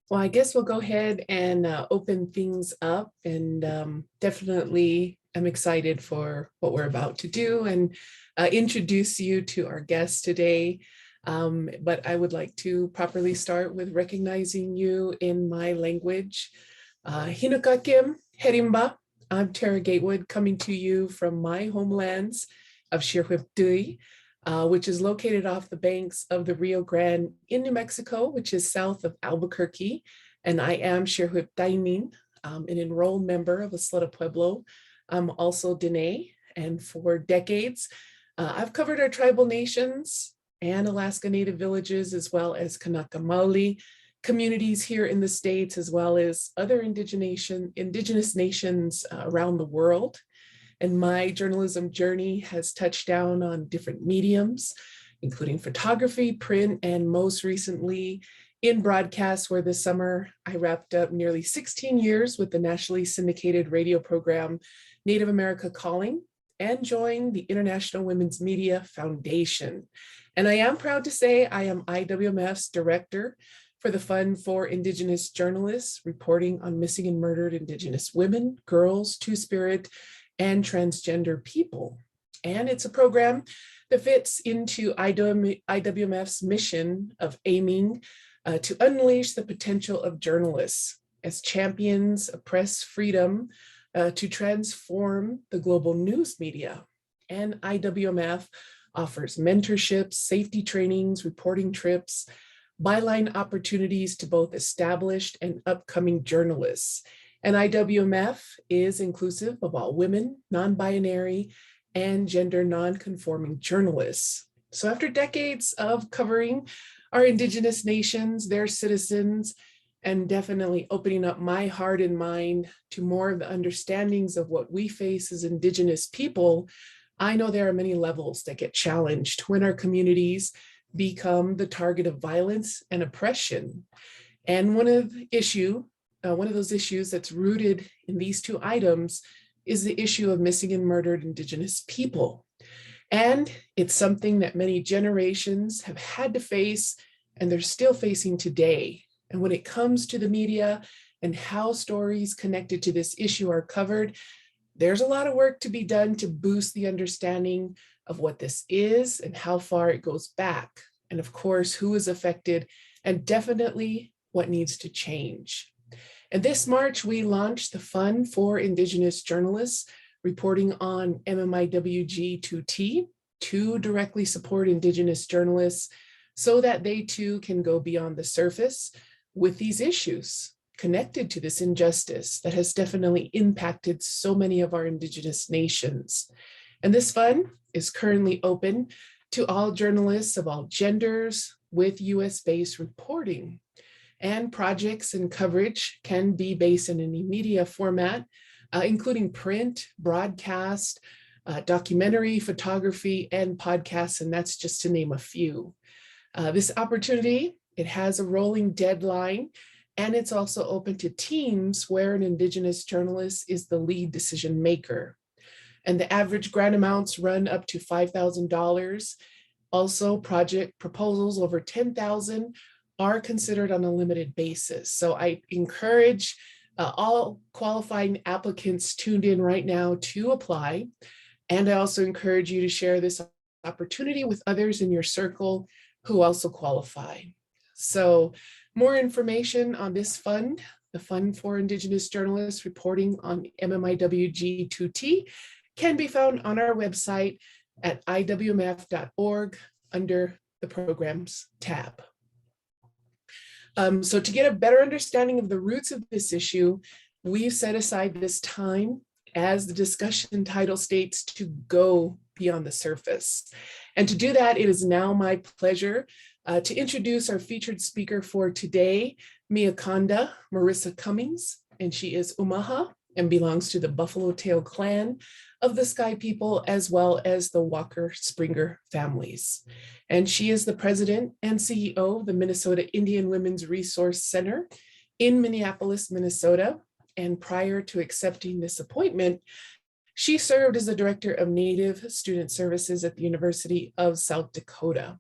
Well, I guess we'll go ahead and open things up, and definitely I'm excited for what we're about to do and introduce you to our guest today. But I would like to properly start with recognizing you in my language. Hinukakim Herimba. I'm Tara Gatewood, coming to you from my homelands of Shirhuiptui, which is located off the banks of the Rio Grande in New Mexico, which is south of Albuquerque. And I am Shirhuiptainin, an enrolled member of Asleta Pueblo. I'm also Dene, and for decades, I've covered our tribal nations and Alaska Native villages, as well as Kanaka Maoli communities here in the States, as well as other indigenous nations around the world. And my journalism journey has touched down on different mediums, including photography, print, and most recently in broadcast, where this summer I wrapped up nearly 16 years with the nationally syndicated radio program Native America Calling, and joined the International Women's Media Foundation. And I am proud to say I am IWMF's director for the Fund for Indigenous Journalists, reporting on missing and murdered Indigenous women, girls, Two-Spirit, and transgender people. And it's a program that fits into IWMF's mission of aiming to unleash the potential of journalists as champions of press freedom to transform the global news media. And IWMF offers mentorships, safety trainings, reporting trips, byline opportunities to both established and upcoming journalists. And IWMF is inclusive of all women, non-binary, and gender non-conforming journalists. So after decades of covering our Indigenous nations, their citizens, and definitely opening up my heart and mind to more of the understandings of what we face as Indigenous people, I know there are many levels that get challenged when our communities become the target of violence and oppression. And one of those issues that's rooted in these two items is the issue of missing and murdered Indigenous people. And it's something that many generations have had to face, and they're still facing today. And when it comes to the media and how stories connected to this issue are covered, there's a lot of work to be done to boost the understanding of what this is and how far it goes back. And of course, who is affected, and definitely what needs to change. And this March, we launched the Fund for Indigenous Journalists, reporting on MMIWG2T, to directly support Indigenous journalists so that they too can go beyond the surface with these issues connected to this injustice that has definitely impacted so many of our Indigenous nations. And this fund is currently open to all journalists of all genders with US-based reporting. And projects and coverage can be based in any media format, including print, broadcast, documentary, photography, and podcasts, and that's just to name a few. This opportunity, it has a rolling deadline, and it's also open to teams where an Indigenous journalist is the lead decision maker. And the average grant amounts run up to $5,000. Also, project proposals over $10,000 are considered on a limited basis. So I encourage all qualifying applicants tuned in right now to apply. And I also encourage you to share this opportunity with others in your circle who also qualify. So more information on this fund, the Fund for Indigenous Journalists reporting on MMIWG2T, can be found on our website at iwmf.org under the Programs tab. So to get a better understanding of the roots of this issue, we've set aside this time, as the discussion title states, to go beyond the surface. And to do that, it is now my pleasure to introduce our featured speaker for today, Miyakonda, Marisa Cummings, and she is Umonhon and belongs to the Buffalo Tail clan of the Sky people, as well as the Walker Springer families. And she is the president and CEO of the Minnesota Indian Women's Resource Center in Minneapolis, Minnesota. And prior to accepting this appointment, she served as the director of Native Student Services at the University of South Dakota.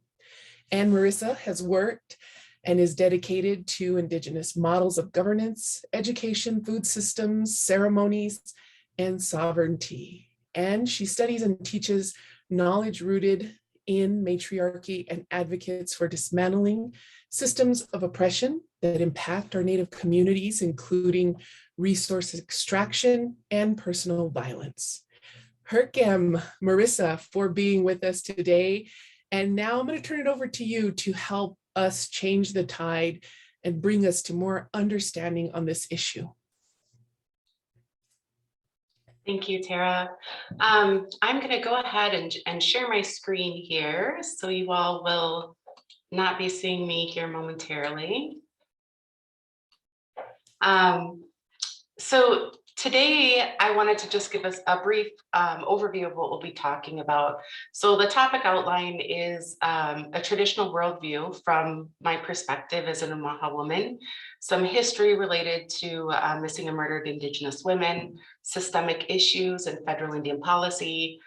And Marissa has worked and is dedicated to Indigenous models of governance, education, food systems, ceremonies, and sovereignty. And she studies and teaches knowledge rooted in matriarchy and advocates for dismantling systems of oppression that impact our Native communities, including resource extraction and personal violence. Herkem, Marissa, for being with us today. And now I'm going to turn it over to you to help us change the tide and bring us to more understanding on this issue. Thank you, Tara. I'm going to go ahead and share my screen here, so you all will not be seeing me here momentarily. So today I wanted to just give us a brief overview of what we'll be talking about. So the topic outline is a traditional worldview from my perspective as an Umonhon woman, some history related to missing and murdered Indigenous women, systemic issues in federal Indian policy,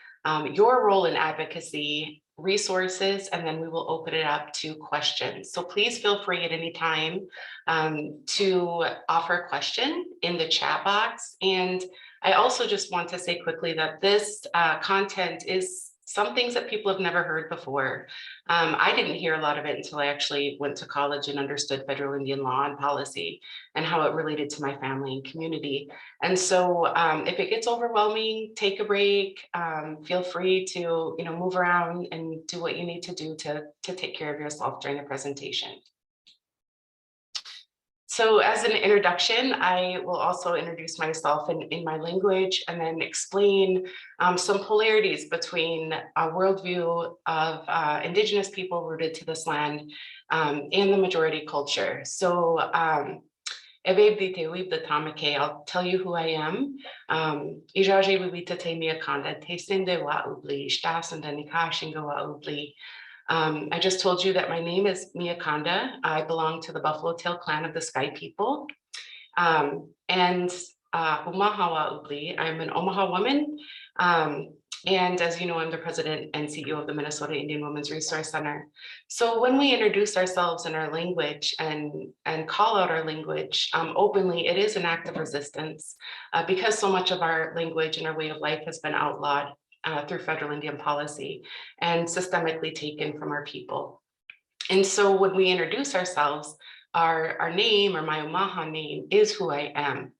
your role in advocacy, resources, and then we will open it up to questions. So please feel free at any time to offer a question in the chat box. And I also just want to say quickly that this content is some things that people have never heard before. I didn't hear a lot of it until I actually went to college and understood federal Indian law and policy and how it related to my family and community. And so if it gets overwhelming, take a break, feel free to move around and do what you need to do to take care of yourself during the presentation. So as an introduction, I will also introduce myself in my language and then explain some polarities between a worldview of Indigenous people rooted to this land and the majority culture. So I'll tell you who I am. I just told you that my name is Miyakonda. I belong to the Buffalo Tail clan of the Sky people. And Umahawa I'm an Omaha woman. And as you know, I'm the president and CEO of the Minnesota Indian Women's Resource Center. So when we introduce ourselves in our language and call out our language openly, it is an act of resistance because so much of our language and our way of life has been outlawed through federal Indian policy and systemically taken from our people. And so when we introduce ourselves, our name or my Umonhon name is who I am.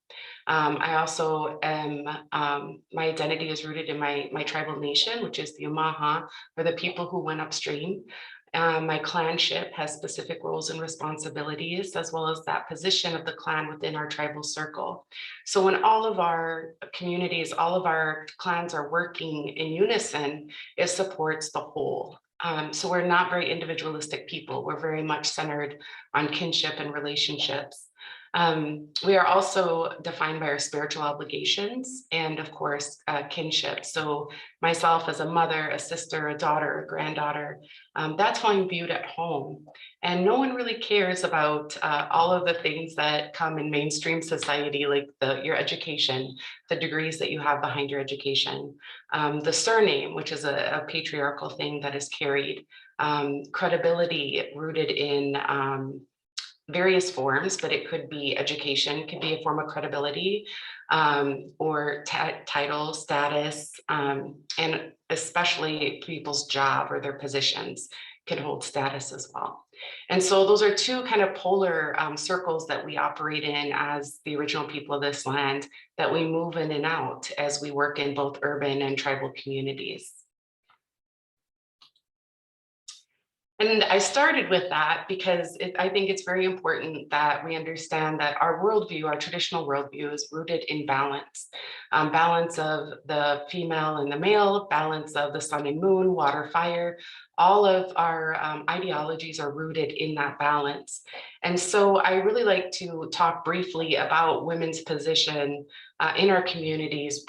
I also am, my identity is rooted in my tribal nation, which is the Umonhon, or the people who went upstream. My clanship has specific roles and responsibilities, as well as that position of the clan within our tribal circle. So when all of our communities, all of our clans are working in unison, it supports the whole. So we're not very individualistic people. We're very much centered on kinship and relationships. We are also defined by our spiritual obligations and, of course, kinship. So myself as a mother, a sister, a daughter, a granddaughter, that's how I'm viewed at home. And no one really cares about all of the things that come in mainstream society, like your education, the degrees that you have behind your education, the surname, which is a patriarchal thing that is carried, credibility rooted in various forms, but it could be education, could be a form of credibility, or title, status, and especially people's job or their positions can hold status as well. And so those are two kind of polar circles that we operate in as the original people of this land, that we move in and out as we work in both urban and tribal communities. And I started with that because I think it's very important that we understand that our worldview, our traditional worldview, is rooted in balance. Balance of the female and the male, balance of the sun and moon, water, fire. All of our ideologies are rooted in that balance. And so I really like to talk briefly about women's position in our communities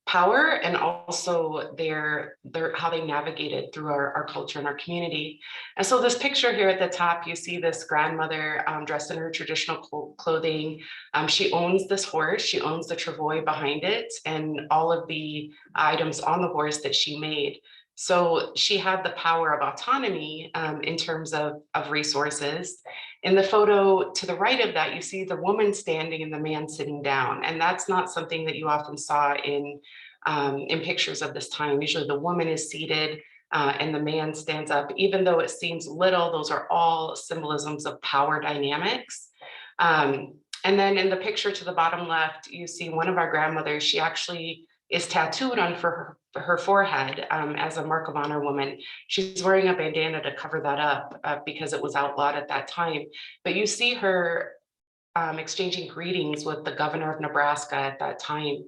power and also their how they navigated through our culture and our community. And so this picture here at the top, you see this grandmother dressed in her traditional clothing. She owns this horse, she owns the travois behind it and all of the items on the horse that she made. So she had the power of autonomy in terms of resources. In the photo to the right of that, you see the woman standing and the man sitting down. And that's not something that you often saw in pictures of this time. Usually the woman is seated and the man stands up. Even though it seems little, those are all symbolisms of power dynamics. And then in the picture to the bottom left, you see one of our grandmothers. She actually is tattooed on for her forehead as a mark of honor woman. She's wearing a bandana to cover that up because it was outlawed at that time. But you see her exchanging greetings with the governor of Nebraska at that time.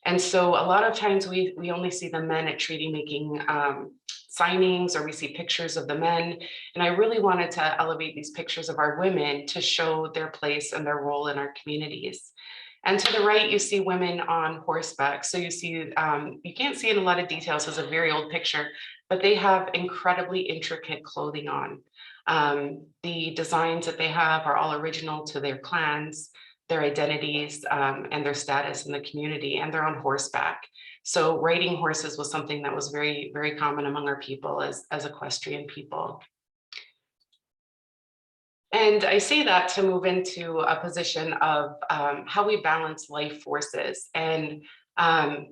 And so a lot of times we only see the men at treaty making signings, or we see pictures of the men. And I really wanted to elevate these pictures of our women to show their place and their role in our communities. And to the right, you see women on horseback. So you see, you can't see in a lot of details, it's a very old picture, but they have incredibly intricate clothing on. The designs that they have are all original to their clans, their identities, and their status in the community, and they're on horseback. So riding horses was something that was very, very common among our people as equestrian people. And I say that to move into a position of how we balance life forces. And I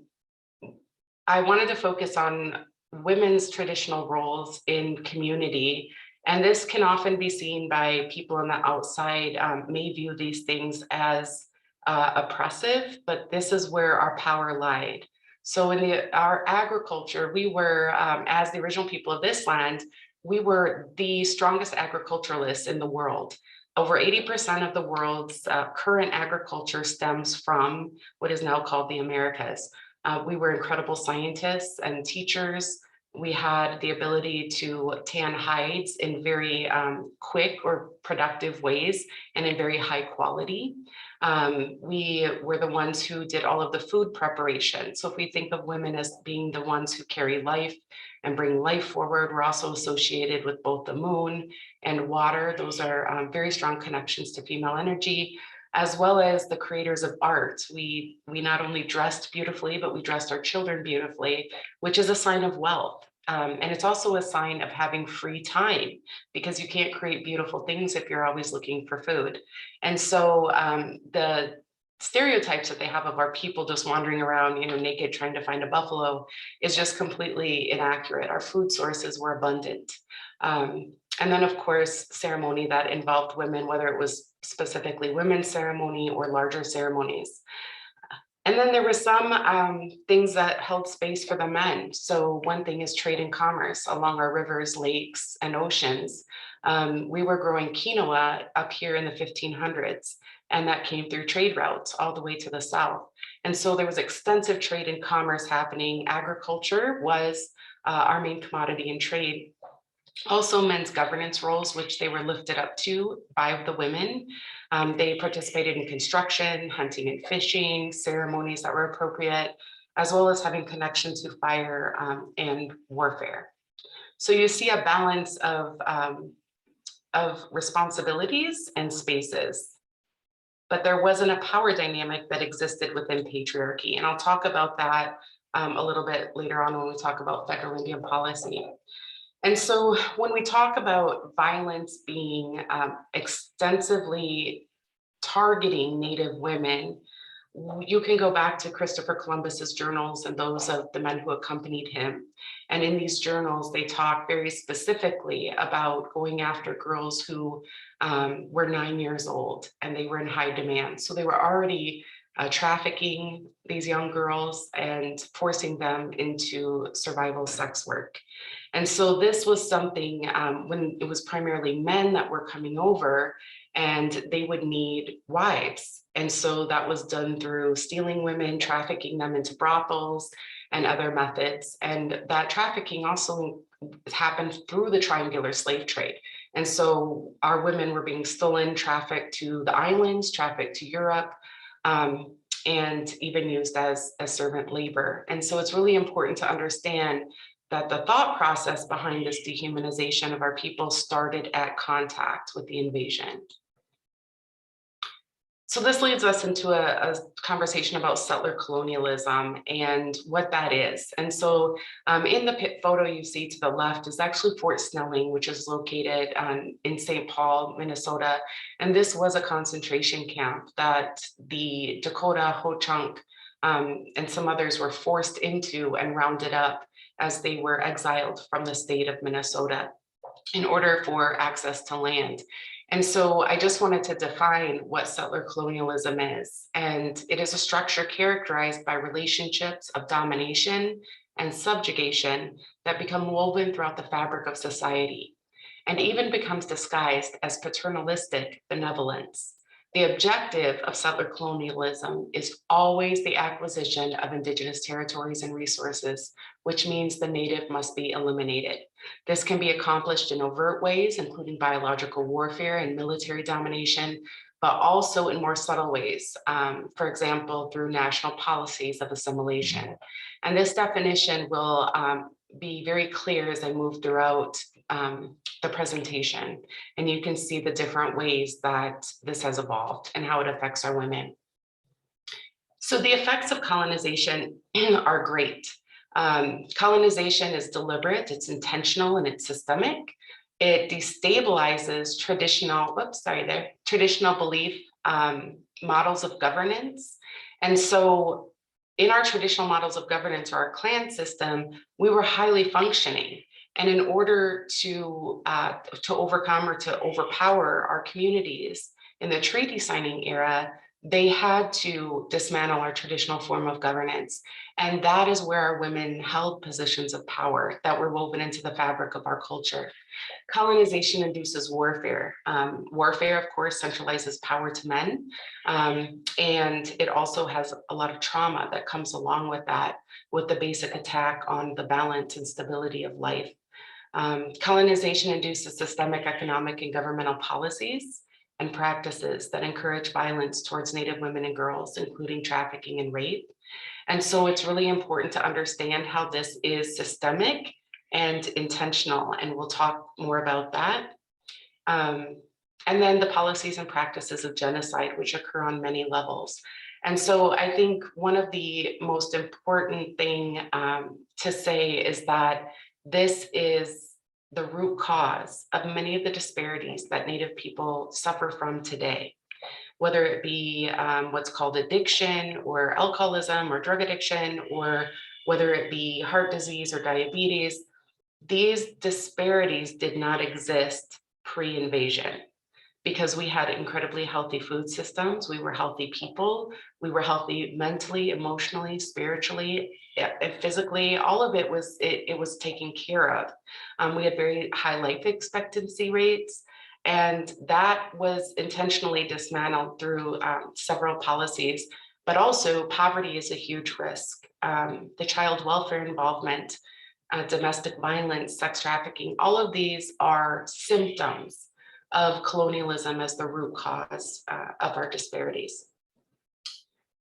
wanted to focus on women's traditional roles in community. And this can often be seen by people on the outside, may view these things as oppressive, but this is where our power lied. So in our agriculture, we were, as the original people of this land, we were the strongest agriculturalists in the world. Over 80% of the world's current agriculture stems from what is now called the Americas. We were incredible scientists and teachers. We had the ability to tan hides in very quick or productive ways and in very high quality. We were the ones who did all of the food preparation. So if we think of women as being the ones who carry life and bring life forward, we're also associated with both the moon and water. Those are very strong connections to female energy, as well as the creators of art. We not only dressed beautifully, but we dressed our children beautifully, which is a sign of wealth. And it's also a sign of having free time, because you can't create beautiful things if you're always looking for food. And so the stereotypes that they have of our people just wandering around, naked, trying to find a buffalo is just completely inaccurate. Our food sources were abundant. And then, of course, ceremony that involved women, whether it was specifically women's ceremony or larger ceremonies. And then there were some things that held space for the men. So one thing is trade and commerce along our rivers, lakes, and oceans. We were growing quinoa up here in the 1500s, and that came through trade routes all the way to the south. And so there was extensive trade and commerce happening. Agriculture was our main commodity in trade. Also men's governance roles, which they were lifted up to by the women. They participated in construction, hunting and fishing, ceremonies that were appropriate, as well as having connection to fire and warfare. So you see a balance of responsibilities and spaces. But there wasn't a power dynamic that existed within patriarchy. And I'll talk about that a little bit later on when we talk about federal Indian policy. And so when we talk about violence being extensively targeting Native women, you can go back to Christopher Columbus's journals and those of the men who accompanied him. And in these journals, they talk very specifically about going after girls who were 9 years old and they were in high demand. So they were already trafficking these young girls and forcing them into survival sex work. And so this was something when it was primarily men that were coming over and they would need wives. And so that was done through stealing women, trafficking them into brothels and other methods. And that trafficking also happened through the triangular slave trade. And so our women were being stolen, trafficked to the islands, trafficked to Europe. and even used as servant labor. And so it's really important to understand that the thought process behind this dehumanization of our people started at contact with the invasion. So this leads us into a conversation about settler colonialism and what that is. And so in the pit photo you see to the left is actually Fort Snelling, which is located in St. Paul, Minnesota. And this was a concentration camp that the Dakota, Ho-Chunk, and some others were forced into and rounded up as they were exiled from the state of Minnesota in order for access to land. And so I just wanted to define what settler colonialism is. And it is a structure characterized by relationships of domination and subjugation that become woven throughout the fabric of society, and even becomes disguised as paternalistic benevolence. The objective of settler colonialism is always the acquisition of Indigenous territories and resources, which means the native must be eliminated. This can be accomplished in overt ways, including biological warfare and military domination, but also in more subtle ways, for example, through national policies of assimilation. And this definition will be very clear as I move throughout the presentation. And you can see the different ways that this has evolved and how it affects our women. So the effects of colonization are great. Colonization is deliberate, it's intentional, and it's systemic. It destabilizes traditional belief models of governance. And so in our traditional models of governance or our clan system, we were highly functioning. And in order to overcome or to overpower our communities in the treaty signing era, they had to dismantle our traditional form of governance. And that is where our women held positions of power that were woven into the fabric of our culture. Colonization induces warfare. Warfare, of course, centralizes power to men. And it also has a lot of trauma that comes along with that, with the basic attack on the balance and stability of life. Colonization induces systemic economic and governmental policies and practices that encourage violence towards Native women and girls, including trafficking and rape. And so it's really important to understand how this is systemic and intentional, and we'll talk more about that. And then the policies and practices of genocide, which occur on many levels. And so I think one of the most important thing to say is that this is the root cause of many of the disparities that Native people suffer from today, whether it be what's called addiction or alcoholism or drug addiction, or whether it be heart disease or diabetes. These disparities did not exist pre-invasion because we had incredibly healthy food systems. We were healthy people. We were healthy mentally, emotionally, spiritually, and physically. All of it was taken care of. We had very high life expectancy rates, and that was intentionally dismantled through several policies. But also, poverty is a huge risk. The child welfare involvement, domestic violence, sex trafficking, all of these are symptoms of colonialism as the root cause of our disparities.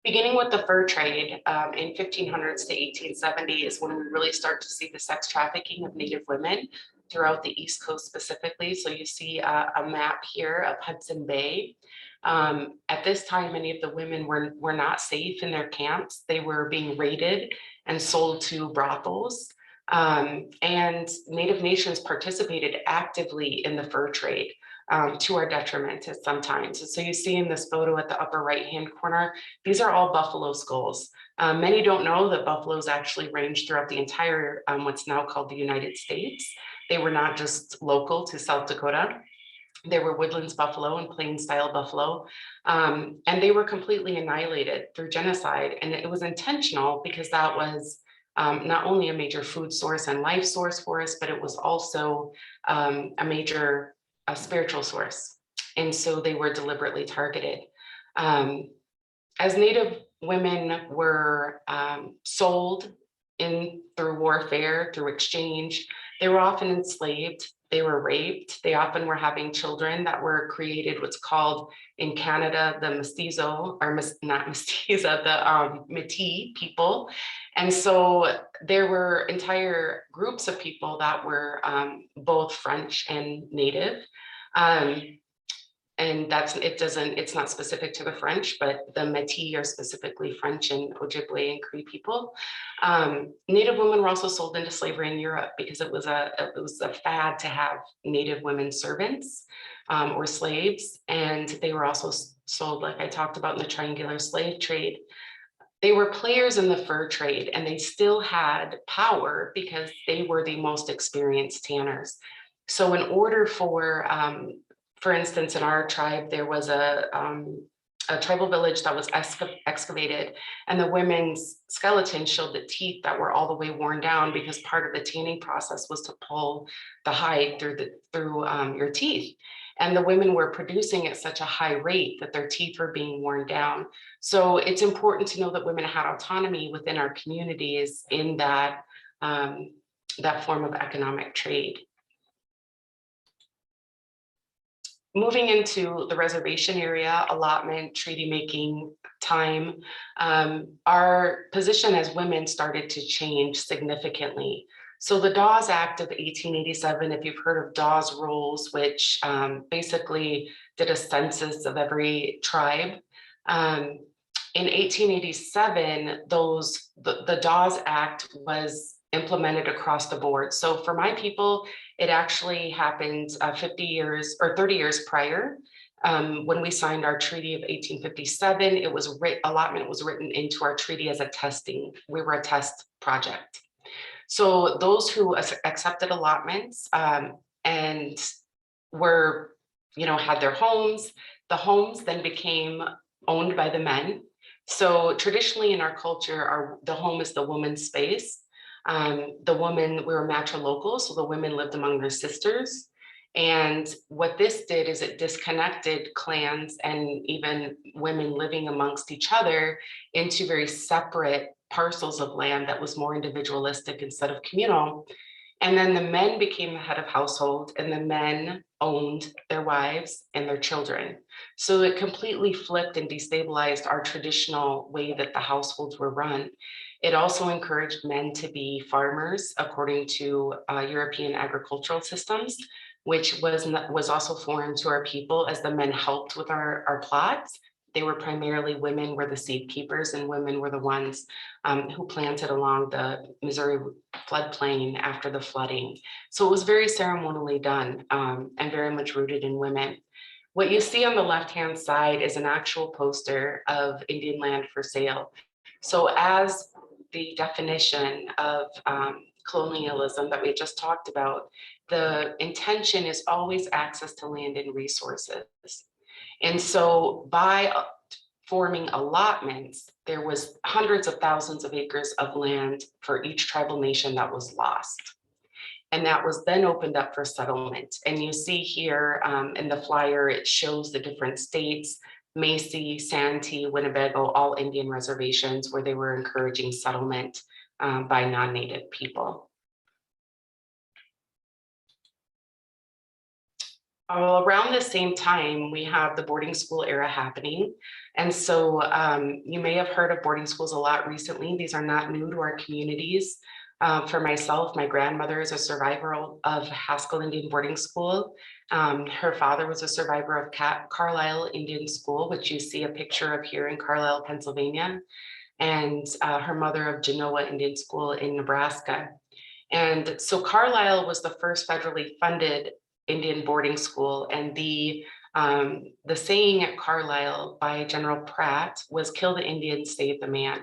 Beginning with the fur trade in 1500s to 1870 is when we really start to see the sex trafficking of Native women throughout the East Coast specifically. So you see a map here of Hudson Bay. At this time, many of the women were not safe in their camps. They were being raided and sold to brothels. And Native nations participated actively in the fur trade. To our detriment at sometimes. So you see in this photo at the upper right-hand corner, these are all buffalo skulls. Many don't know that buffaloes actually range throughout the entire, what's now called the United States. They were not just local to South Dakota. They were woodlands buffalo and plains style buffalo. And they were completely annihilated through genocide. And it was intentional because that was not only a major food source and life source for us, but it was also a major spiritual source. And so they were deliberately targeted. As Native women were sold in through warfare, through exchange, they were often enslaved They were raped. They often were having children that were created, what's called in Canada, the mestizo, or not mestiza, the Métis people. And so there were entire groups of people that were both French and Native. And it's not specific to the French, but the Métis are specifically French and Ojibwe and Cree people. Native women were also sold into slavery in Europe because it was a fad to have Native women servants or slaves. And they were also sold, like I talked about, in the triangular slave trade. They were players in the fur trade, and they still had power because they were the most experienced tanners. So in order for instance, in our tribe, there was a tribal village that was excavated, and the women's skeleton showed the teeth that were all the way worn down because part of the tanning process was to pull the hide through your teeth. And the women were producing at such a high rate that their teeth were being worn down. So it's important to know that women had autonomy within our communities in that form of economic trade. Moving into the reservation area, allotment, treaty making time, our position as women started to change significantly. So the Dawes Act of 1887, if you've heard of Dawes rules, which basically did a census of every tribe. In 1887, the Dawes Act was implemented across the board. So for my people, it actually happened 50 years or 30 years prior. When we signed our treaty of 1857, allotment was written into our treaty as we were a test project. So those who accepted allotments and were, had their homes, the homes then became owned by the men. So traditionally in our culture, the home is the woman's space. The woman, we were matrilocal, so the women lived among their sisters. And what this did is it disconnected clans and even women living amongst each other into very separate parcels of land that was more individualistic instead of communal. And then the men became the head of household, and the men owned their wives and their children. So it completely flipped and destabilized our traditional way that the households were run. It also encouraged men to be farmers according to European agricultural systems, which was also foreign to our people, as the men helped with our plots. They were primarily, women were the seed keepers, and women were the ones who planted along the Missouri floodplain after the flooding. So it was very ceremonially done and very much rooted in women. What you see on the left-hand side is an actual poster of Indian land for sale. So as the definition of colonialism that we just talked about, the intention is always access to land and resources. And so by forming allotments, there was hundreds of thousands of acres of land for each tribal nation that was lost. And that was then opened up for settlement. And you see here in the flyer, it shows the different states, Macy, Santee, Winnebago, all Indian reservations where they were encouraging settlement by non-native people. Around the same time, we have the boarding school era happening. And so you may have heard of boarding schools a lot recently. These are not new to our communities. For myself, my grandmother is a survivor of Haskell Indian Boarding School. Her father was a survivor of Carlisle Indian School, which you see a picture of here in Carlisle, Pennsylvania, and her mother of Genoa Indian School in Nebraska. And so Carlisle was the first federally funded Indian boarding school, and the saying at Carlisle by General Pratt was "kill the Indian, save the man."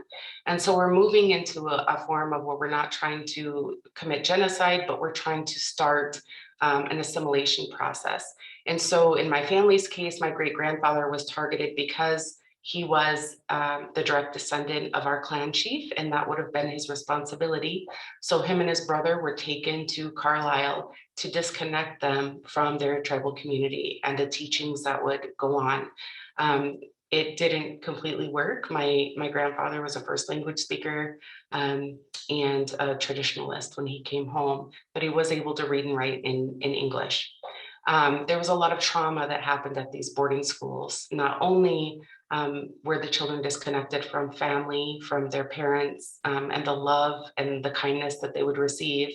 And so we're moving into a form of where we're not trying to commit genocide, but we're trying to start an assimilation process. And so in my family's case, my great-grandfather was targeted because he was the direct descendant of our clan chief, and that would have been his responsibility. So him and his brother were taken to Carlisle to disconnect them from their tribal community and the teachings that would go on. it didn't completely work. My grandfather was a first language speaker and a traditionalist when he came home, but he was able to read and write in English. There was a lot of trauma that happened at these boarding schools. Not only were the children disconnected from family, from their parents, and the love and the kindness that they would receive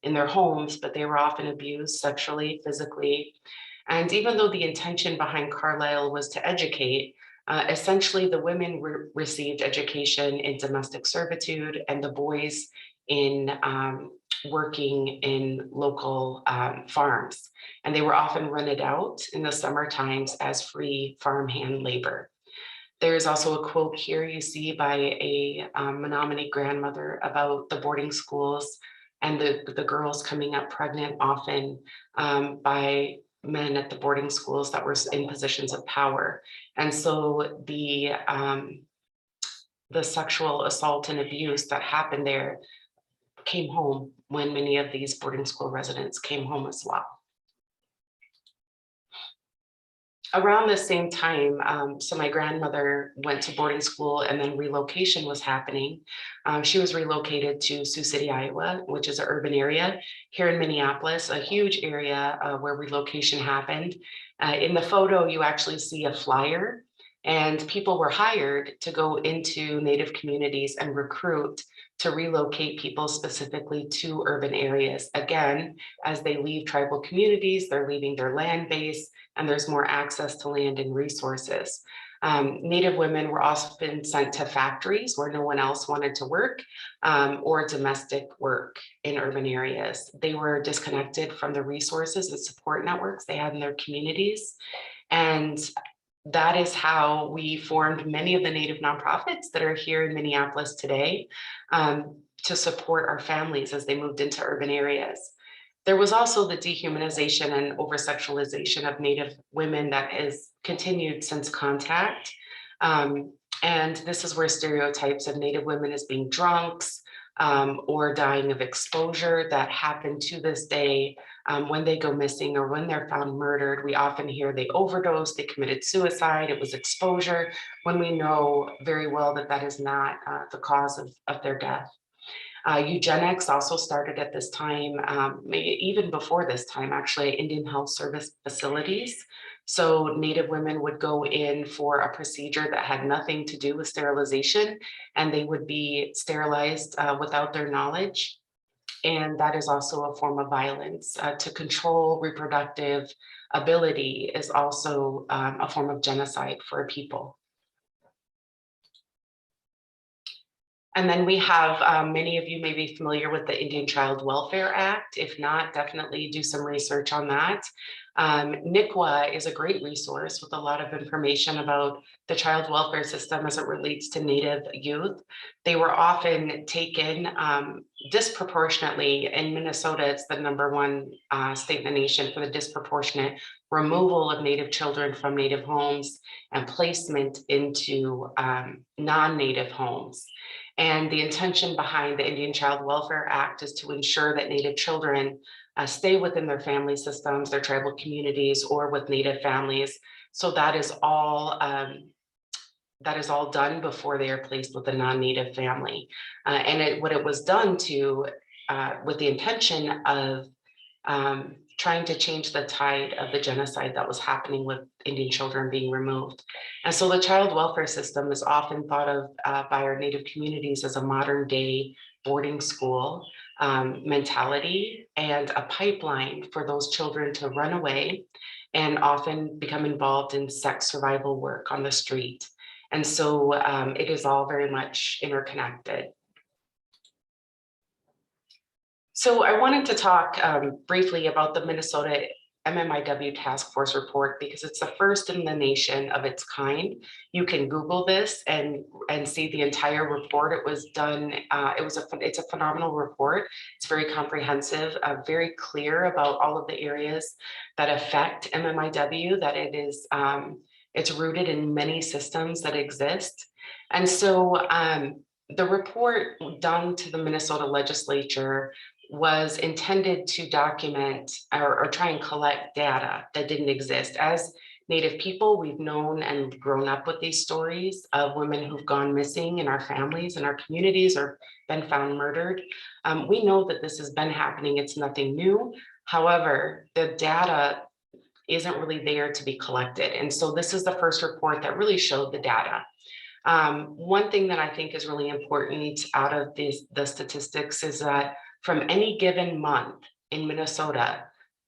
in their homes, but they were often abused sexually, physically. And even though the intention behind Carlisle was to educate, essentially the women received education in domestic servitude and the boys in working in local farms. And they were often rented out in the summer times as free farmhand labor. There's also a quote here you see by a Menominee grandmother about the boarding schools and the girls coming up pregnant often by men at the boarding schools that were in positions of power. And so the sexual assault and abuse that happened there came home when many of these boarding school residents came home as well. Around the same time, so my grandmother went to boarding school and then relocation was happening. She was relocated to Sioux City, Iowa, which is an urban area here in Minneapolis, a huge area where relocation happened. In the photo, you actually see a flyer, and people were hired to go into Native communities and recruit to relocate people specifically to urban areas. Again, as they leave tribal communities, they're leaving their land base, and there's more access to land and resources. Native women were often sent to factories where no one else wanted to work, or domestic work in urban areas. They were disconnected from the resources and support networks they had in their communities. And that is how we formed many of the Native nonprofits that are here in Minneapolis today, to support our families as they moved into urban areas. There was also the dehumanization and over-sexualization of Native women that has continued since contact. And this is where stereotypes of Native women as being drunks or dying of exposure that happen to this day. When they go missing or when they're found murdered, we often hear they overdosed, they committed suicide, it was exposure, when we know very well that that is not the cause of their death. Eugenics also started at this time, maybe even before this time, actually, Indian Health Service facilities. So Native women would go in for a procedure that had nothing to do with sterilization, and they would be sterilized without their knowledge. And that is also a form of violence. To control reproductive ability is also a form of genocide for a people. And then we have, many of you may be familiar with the Indian Child Welfare Act. If not, definitely do some research on that. NICWA is a great resource with a lot of information about the child welfare system as it relates to Native youth. They were often taken disproportionately. In Minnesota, it's the #1 state in the nation for the disproportionate removal of Native children from Native homes and placement into non-Native homes. And the intention behind the Indian Child Welfare Act is to ensure that Native children stay within their family systems, their tribal communities, or with Native families. So that is all done before they are placed with a non-Native family. And what it was done to, with the intention of trying to change the tide of the genocide that was happening with Indian children being removed. And so the child welfare system is often thought of by our Native communities as a modern day boarding school mentality and a pipeline for those children to run away and often become involved in sex survival work on the street. And so it is all very much interconnected. So I wanted to talk briefly about the Minnesota MMIW Task Force report because it's the first in the nation of its kind. You can Google this and see the entire report. It was done. It's a phenomenal report. It's very comprehensive, very clear about all of the areas that affect MMIW. That it is it's rooted in many systems that exist, and so the report done to the Minnesota legislature was intended to document or try and collect data that didn't exist. As Native people, we've known and grown up with these stories of women who've gone missing in our families, in our communities, or been found murdered. We know that this has been happening. It's nothing new. However, the data isn't really there to be collected. And so this is the first report that really showed the data. One thing that I think is really important out of the statistics is that from any given month in Minnesota,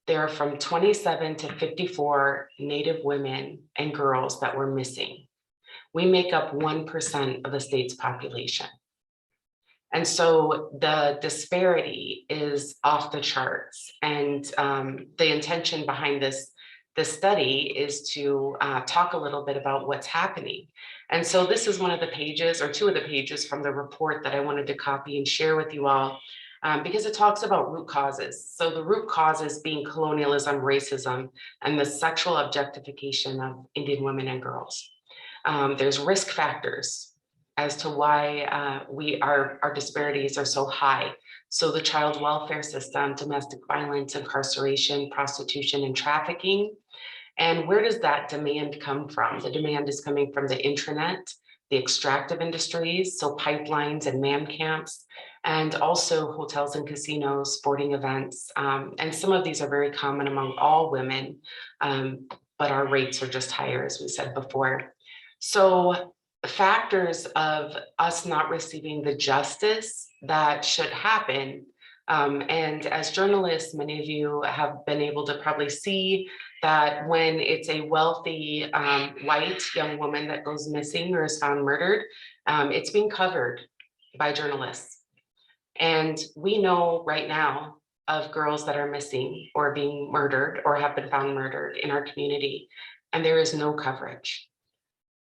there are from 27 to 54 Native women and girls that were missing. We make up 1% of the state's population. And so the disparity is off the charts. And the intention behind this study is to talk a little bit about what's happening. And so this is one of the pages, or two of the pages from the report that I wanted to copy and share with you all, because it talks about root causes. So the root causes being colonialism, racism, and the sexual objectification of Indian women and girls. There's risk factors as to why our disparities are so high. So the child welfare system, domestic violence, incarceration, prostitution, and trafficking. And where does that demand come from? The demand is coming from the intranet, the extractive industries, so pipelines and man camps, and also hotels and casinos, sporting events. And some of these are very common among all women, but our rates are just higher, as we said before. So factors of us not receiving the justice that should happen. And as journalists, many of you have been able to probably see that when it's a wealthy white young woman that goes missing or is found murdered, it's being covered by journalists. And we know right now of girls that are missing or being murdered or have been found murdered in our community, and there is no coverage.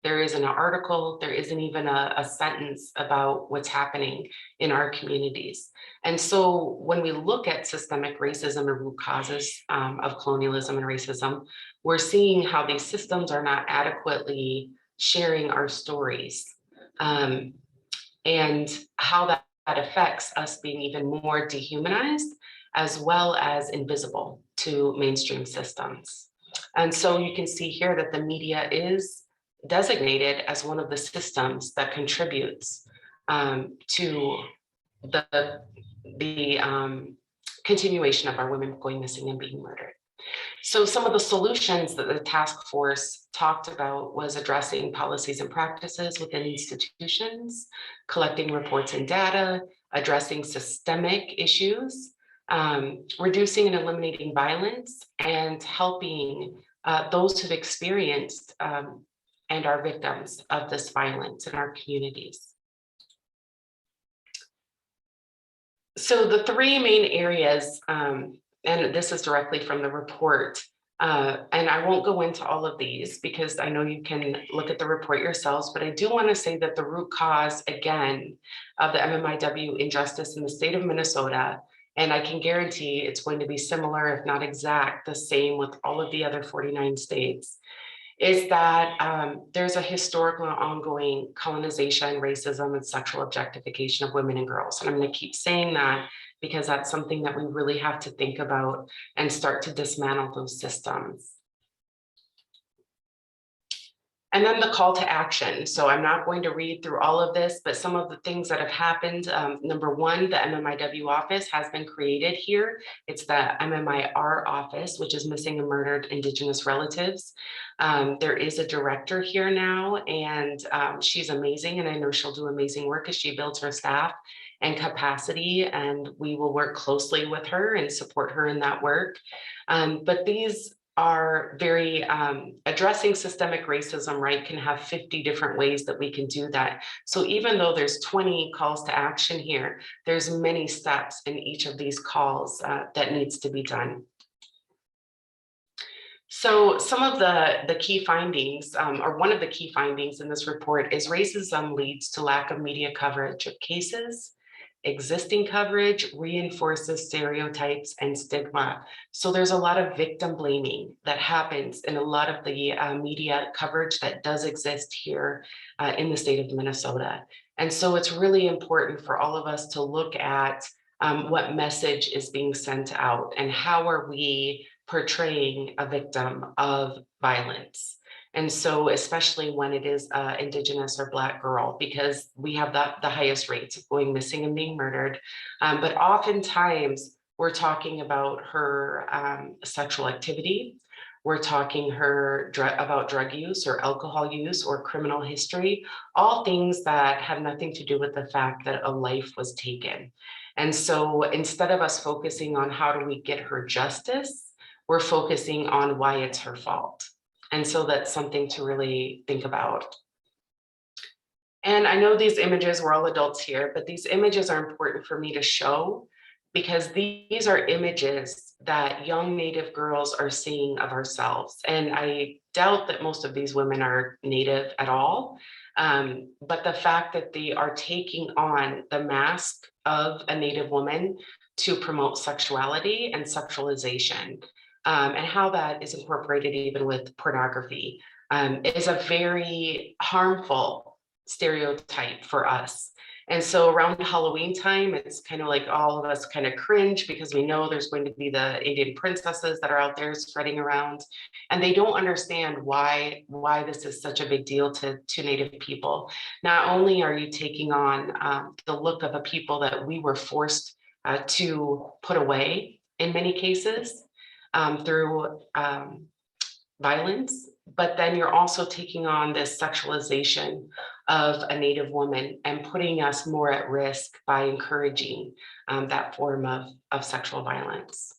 There isn't an article, there isn't even a sentence about what's happening in our communities. And so when we look at systemic racism and root causes of colonialism and racism, we're seeing how these systems are not adequately sharing our stories, and how that affects us being even more dehumanized as well as invisible to mainstream systems. And so you can see here that the media is designated as one of the systems that contributes to the continuation of our women going missing and being murdered. So some of the solutions that the task force talked about was addressing policies and practices within institutions, collecting reports and data, addressing systemic issues, reducing and eliminating violence, and helping those who've experienced and are victims of this violence in our communities. So the three main areas, and this is directly from the report, and I won't go into all of these because I know you can look at the report yourselves, but I do want to say that the root cause, again, of the MMIW injustice in the state of Minnesota, and I can guarantee it's going to be similar, if not exact, the same with all of the other 49 states, is that there's a historical and ongoing colonization, racism, and sexual objectification of women and girls. And I'm going to keep saying that because that's something that we really have to think about and start to dismantle those systems. And then the call to action. So I'm not going to read through all of this, but some of the things that have happened. Number one, the MMIW office has been created here. It's the MMIR office, which is Missing and Murdered Indigenous Relatives. There is a director here now, and she's amazing. And I know she'll do amazing work as she builds her staff and capacity, and we will work closely with her and support her in that work. But these are very addressing systemic racism, right, can have 50 different ways that we can do that. So even though there's 20 calls to action here, there's many steps in each of these calls that needs to be done. So some of the key findings, or one of the key findings in this report, is racism leads to lack of media coverage of cases. Existing coverage reinforces stereotypes and stigma. So there's a lot of victim blaming that happens in a lot of the media coverage that does exist here in the state of Minnesota. And so it's really important for all of us to look at what message is being sent out and how are we portraying a victim of violence. And so especially when it is Indigenous or Black girl, because we have the highest rates of going missing and being murdered. But oftentimes we're talking about her sexual activity. We're talking about drug use or alcohol use or criminal history, all things that have nothing to do with the fact that a life was taken. And so instead of us focusing on how do we get her justice, we're focusing on why it's her fault. And so that's something to really think about. And I know these images, we're all adults here, but these images are important for me to show because these are images that young Native girls are seeing of ourselves. And I doubt that most of these women are Native at all. But the fact that they are taking on the mask of a Native woman to promote sexuality and sexualization, and how that is incorporated even with pornography, is a very harmful stereotype for us. And so around Halloween time, it's kind of like all of us kind of cringe because we know there's going to be the Indian princesses that are out there spreading around, and they don't understand why this is such a big deal to Native people. Not only are you taking on the look of a people that we were forced to put away in many cases through violence, but then you're also taking on this sexualization of a Native woman and putting us more at risk by encouraging that form of sexual violence.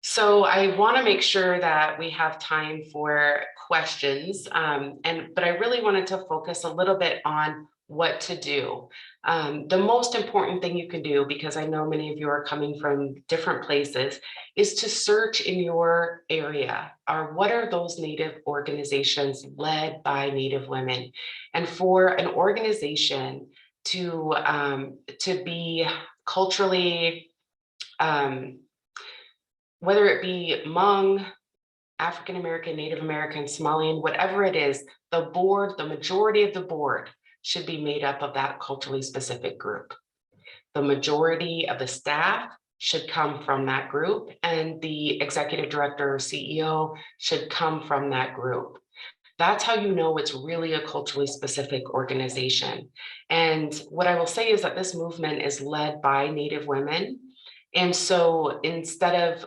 So I want to make sure that we have time for questions, but I really wanted to focus a little bit on what to do. The most important thing you can do, because I know many of you are coming from different places, is to search in your area. What are those Native organizations led by Native women? And for an organization to be culturally, whether it be Hmong, African American, Native American, Somalian, whatever it is, the majority of the board should be made up of that culturally specific group. The majority of the staff should come from that group, and the executive director or CEO should come from that group. That's how you know it's really a culturally specific organization. And what I will say is that this movement is led by Native women. And so instead of,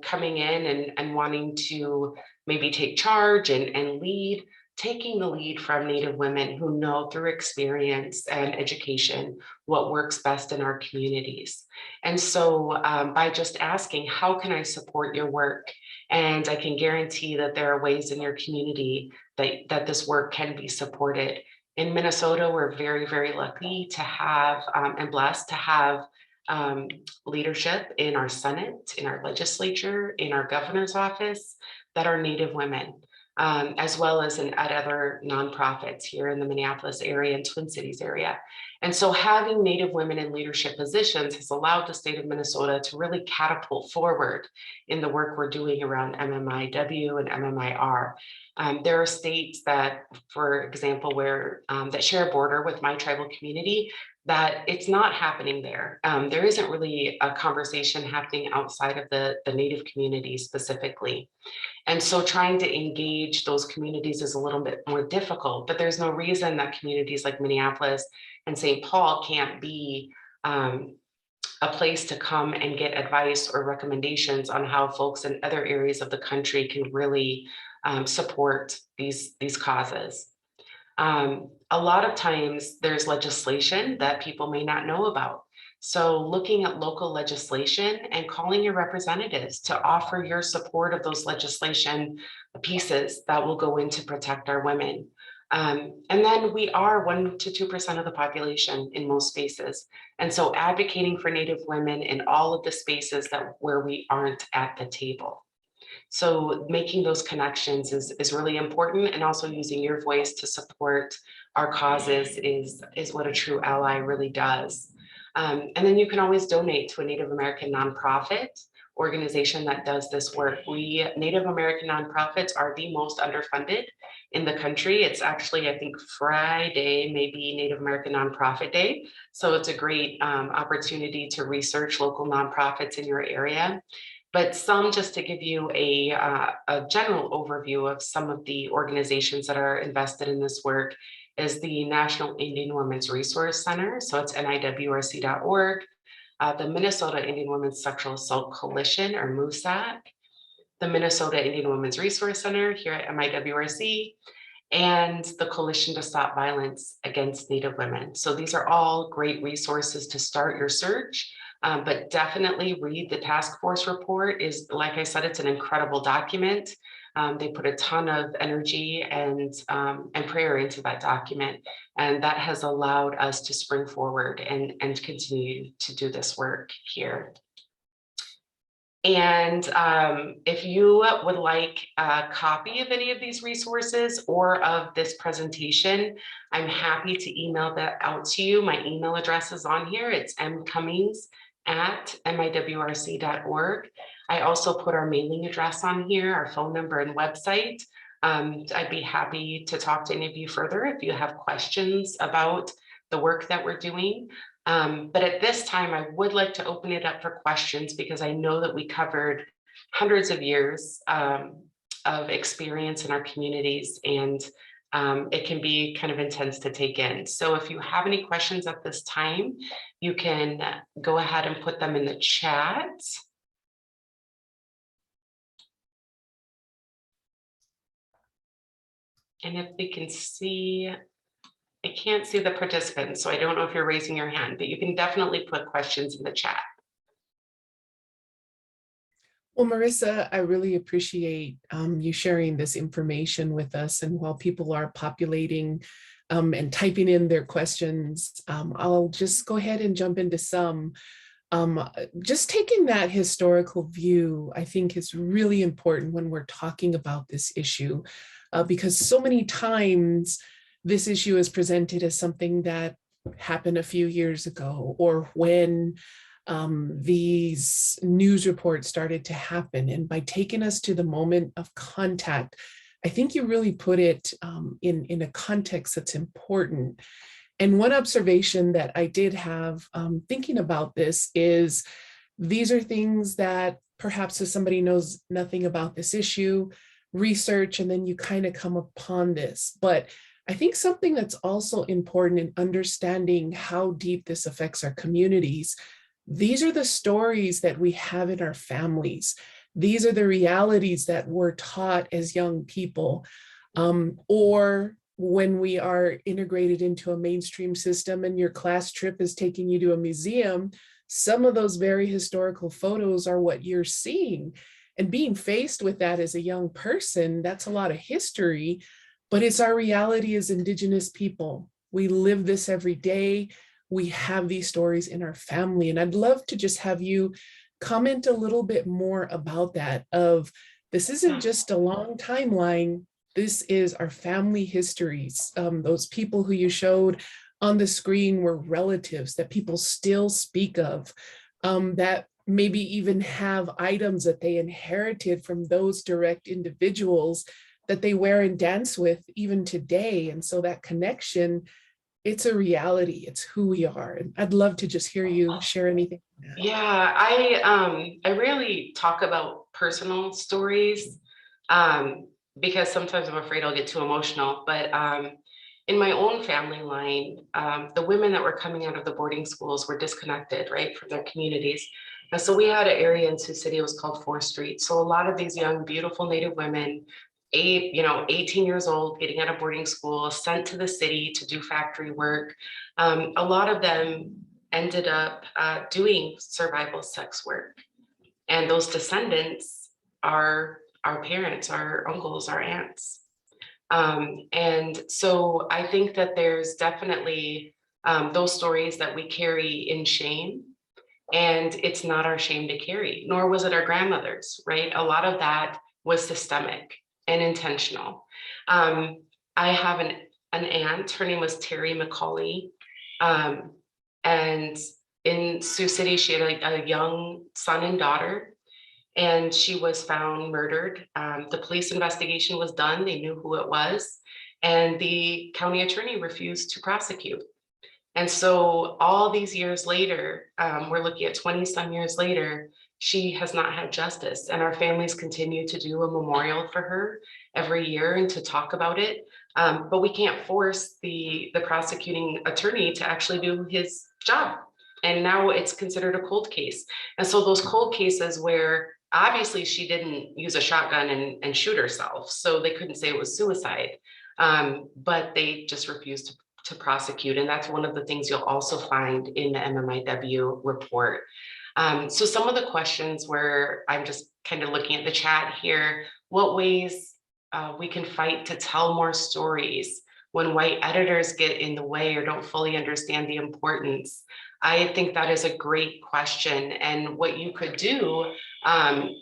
coming in and wanting to maybe take charge and lead, taking the lead from Native women who know through experience and education what works best in our communities. And so by just asking, how can I support your work? And I can guarantee that there are ways in your community that this work can be supported. In Minnesota, we're very, very lucky to have and blessed to have leadership in our Senate, in our legislature, in our governor's office that are Native women. As well as at other nonprofits here in the Minneapolis area and Twin Cities area. And so having Native women in leadership positions has allowed the state of Minnesota to really catapult forward in the work we're doing around MMIW and MMIR. There are states that, for example, that share a border with my tribal community, that it's not happening there. There isn't really a conversation happening outside of the Native community specifically. And so trying to engage those communities is a little bit more difficult, but there's no reason that communities like Minneapolis and St. Paul can't be a place to come and get advice or recommendations on how folks in other areas of the country can really support these causes. A lot of times there's legislation that people may not know about. So looking at local legislation and calling your representatives to offer your support of those legislation pieces that will go in to protect our women. And then we are 1% to 2% of the population in most spaces. And so advocating for Native women in all of the spaces where we aren't at the table. So making those connections is really important, and also using your voice to support our causes is what a true ally really does. And then you can always donate to a Native American nonprofit organization that does this work. Native American nonprofits are the most underfunded in the country. It's actually, I think, Friday, maybe Native American Nonprofit Day. So it's a great opportunity to research local nonprofits in your area. but some just to give you a general overview of some of the organizations that are invested in this work is the National Indian Women's Resource Center. So it's MIWRC.org, the Minnesota Indian Women's Sexual Assault Coalition, or MUSAC, the Minnesota Indian Women's Resource Center here at MIWRC, and the Coalition to Stop Violence Against Native Women. So these are all great resources to start your search, but definitely read the task force report. Is, like I said, it's an incredible document. They put a ton of energy and prayer into that document, and that has allowed us to spring forward and continue to do this work here. And if you would like a copy of any of these resources or of this presentation, I'm happy to email that out to you. My email address is on here. It's mcummings@miwrc.org. I also put our mailing address on here, our phone number and website. I'd be happy to talk to any of you further if you have questions about the work that we're doing. But at this time, I would like to open it up for questions, because I know that we covered hundreds of years of experience in our communities, and it can be kind of intense to take in. So if you have any questions at this time, you can go ahead and put them in the chat. And if we can see, I can't see the participants, so I don't know if you're raising your hand, but you can definitely put questions in the chat. Well, Marissa, I really appreciate you sharing this information with us. And while people are populating and typing in their questions, I'll just go ahead and jump into some. Just taking that historical view, I think, is really important when we're talking about this issue, because so many times this issue is presented as something that happened a few years ago, or when these news reports started to happen. And by taking us to the moment of contact, I think you really put it in a context that's important. And one observation that I did have thinking about this is, these are things that perhaps if somebody knows nothing about this issue, research, and then you kind of come upon this. But I think something that's also important in understanding how deep this affects our communities, these are the stories that we have in our families. These are the realities that we're taught as young people, or when we are integrated into a mainstream system and your class trip is taking you to a museum, some of those very historical photos are what you're seeing. And being faced with that as a young person, that's a lot of history. But it's our reality as Indigenous people. We live this every day. We have these stories in our family. And I'd love to just have you comment a little bit more about that, of this isn't just a long timeline. This is our family histories. Those people who you showed on the screen were relatives that people still speak of, that maybe even have items that they inherited from those direct individuals that they wear and dance with even today. And so that connection, it's a reality, it's who we are. And I'd love to just hear you share anything. Yeah, I rarely talk about personal stories because sometimes I'm afraid I'll get too emotional. But in my own family line, the women that were coming out of the boarding schools were disconnected, right, from their communities. And so we had an area in Sioux City, it was called 4th Street. So a lot of these young, beautiful Native women, 18 years old, getting out of boarding school, sent to the city to do factory work. A lot of them ended up doing survival sex work. And those descendants are our parents, our uncles, our aunts. And so I think that there's definitely those stories that we carry in shame. And it's not our shame to carry, nor was it our grandmothers, right? A lot of that was systemic and intentional. I have an aunt, her name was Terry McCauley. And in Sioux City, she had a young son and daughter, and she was found murdered. The police investigation was done, they knew who it was, and the county attorney refused to prosecute. And so all these years later, we're looking at 20 some years later, she has not had justice, and our families continue to do a memorial for her every year and to talk about it. But we can't force the prosecuting attorney to actually do his job. And now it's considered a cold case. And so those cold cases where obviously she didn't use a shotgun and shoot herself, so they couldn't say it was suicide, but they just refused to prosecute. And that's one of the things you'll also find in the MMIW report. So some of the questions where I'm just kind of looking at the chat here, what ways we can fight to tell more stories when white editors get in the way or don't fully understand the importance? I think that is a great question. And what you could do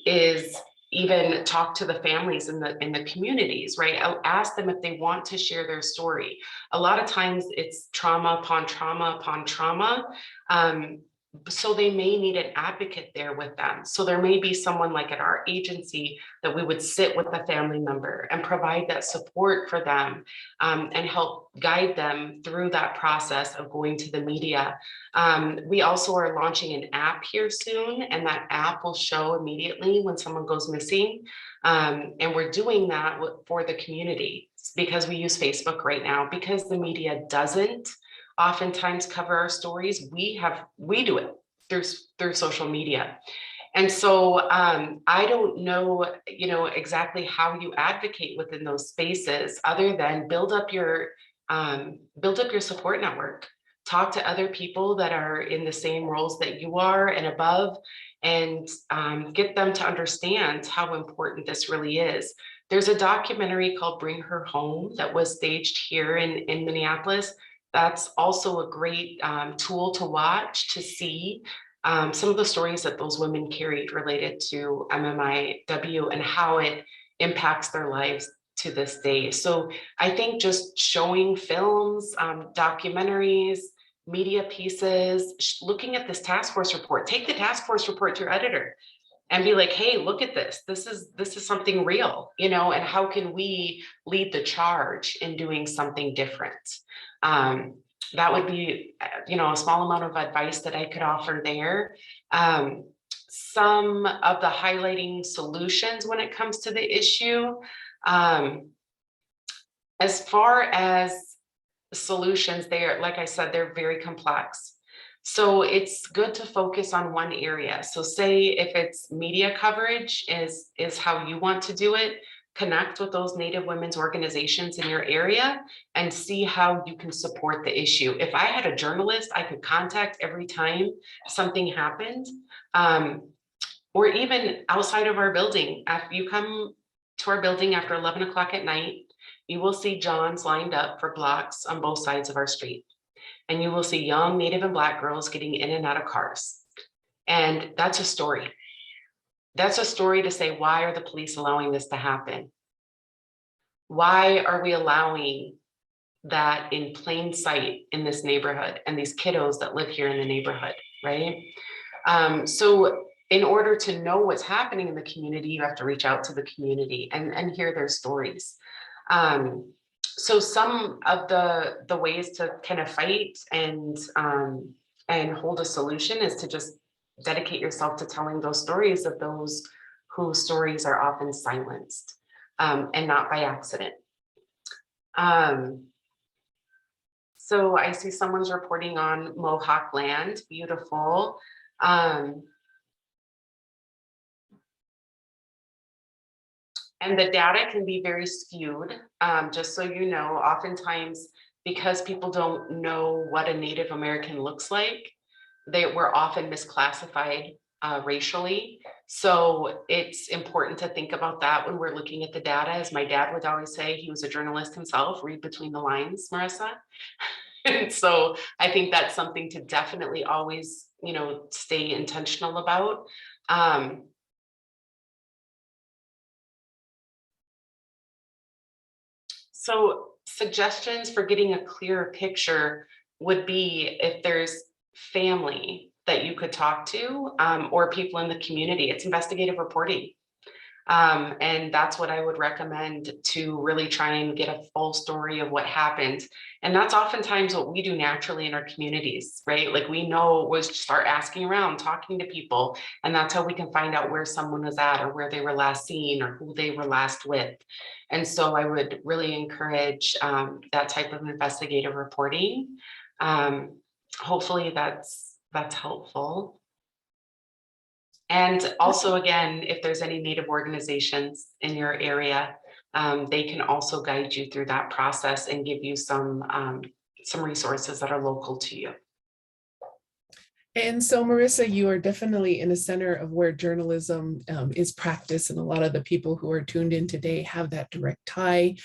is even talk to the families in the communities, right? I'll ask them if they want to share their story. A lot of times it's trauma upon trauma upon trauma. So they may need an advocate there with them. So there may be someone like at our agency that we would sit with a family member and provide that support for them, and help guide them through that process of going to the media. We also are launching an app here soon, and that app will show immediately when someone goes missing. And we're doing that for the community because we use Facebook right now, because the media doesn't oftentimes cover our stories. We do it through social media. And so I don't know, exactly how you advocate within those spaces other than build up your support network. Talk to other people that are in the same roles that you are and above, and get them to understand how important this really is. There's a documentary called Bring Her Home that was staged here in Minneapolis. That's also a great tool to watch to see some of the stories that those women carried related to MMIW and how it impacts their lives to this day. So I think just showing films, documentaries, media pieces, looking at this task force report, take the task force report to your editor and be like, hey, look at this. This is something real, and how can we lead the charge in doing something different? That would be, a small amount of advice that I could offer there. Some of the highlighting solutions when it comes to the issue, as far as solutions, like I said, they're very complex. So it's good to focus on one area. So say if it's media coverage is how you want to do it, connect with those Native women's organizations in your area and see how you can support the issue. If I had a journalist I could contact every time something happened, or even outside of our building, after you come to our building after 11 o'clock at night, you will see Johns lined up for blocks on both sides of our street. And you will see young Native and Black girls getting in and out of cars. And that's a story. That's a story to say, why are the police allowing this to happen? Why are we allowing that in plain sight in this neighborhood and these kiddos that live here in the neighborhood, right? So in order to know what's happening in the community, you have to reach out to the community and hear their stories. So some of the ways to kind of fight and hold a solution is to just dedicate yourself to telling those stories of those whose stories are often silenced, and not by accident. So I see someone's reporting on Mohawk land, beautiful. And the data can be very skewed, just so you know. Oftentimes, because people don't know what a Native American looks like, they were often misclassified racially. So it's important to think about that when we're looking at the data. As my dad would always say, he was a journalist himself, read between the lines, Marissa. And so I think that's something to definitely always, stay intentional about. So suggestions for getting a clearer picture would be if there's family that you could talk to, or people in the community. It's investigative reporting. And that's what I would recommend, to really try and get a full story of what happened. And that's oftentimes what we do naturally in our communities, right? Like, we know, was start asking around, talking to people, and that's how we can find out where someone was at, or where they were last seen, or who they were last with. And so I would really encourage that type of investigative reporting. Hopefully that's helpful. And also, again, if there's any Native organizations in your area, they can also guide you through that process and give you some resources that are local to you. And so, Marissa, you are definitely in the center of where journalism is practiced, and a lot of the people who are tuned in today have that direct tie.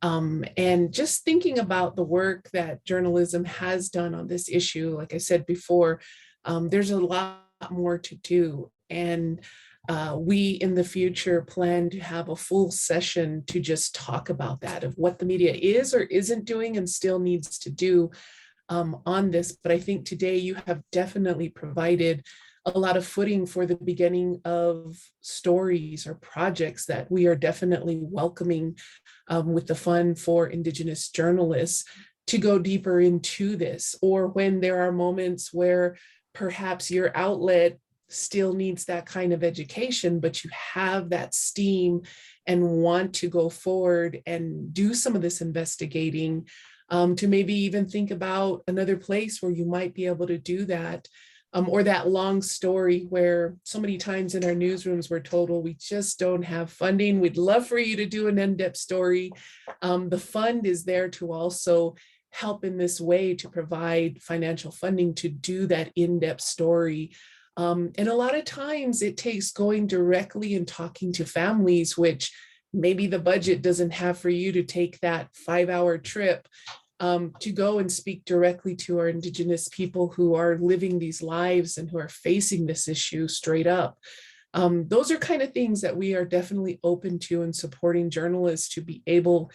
And just thinking about the work that journalism has done on this issue, like I said before, there's a lot more to do. And we in the future plan to have a full session to just talk about that, of what the media is or isn't doing and still needs to do on this. But I think today you have definitely provided a lot of footing for the beginning of stories or projects that we are definitely welcoming with the Fund for Indigenous Journalists to go deeper into this, or when there are moments where perhaps your outlet still needs that kind of education, but you have that steam and want to go forward and do some of this investigating, to maybe even think about another place where you might be able to do that. Or that long story where so many times in our newsrooms we're told, well, we just don't have funding. We'd love for you to do an in-depth story. The fund is there to also help in this way, to provide financial funding to do that in-depth story. And a lot of times it takes going directly and talking to families, which maybe the budget doesn't have for you to take that 5-hour trip to go and speak directly to our Indigenous people who are living these lives and who are facing this issue straight up. Those are kind of things that we are definitely open to, and supporting journalists to be able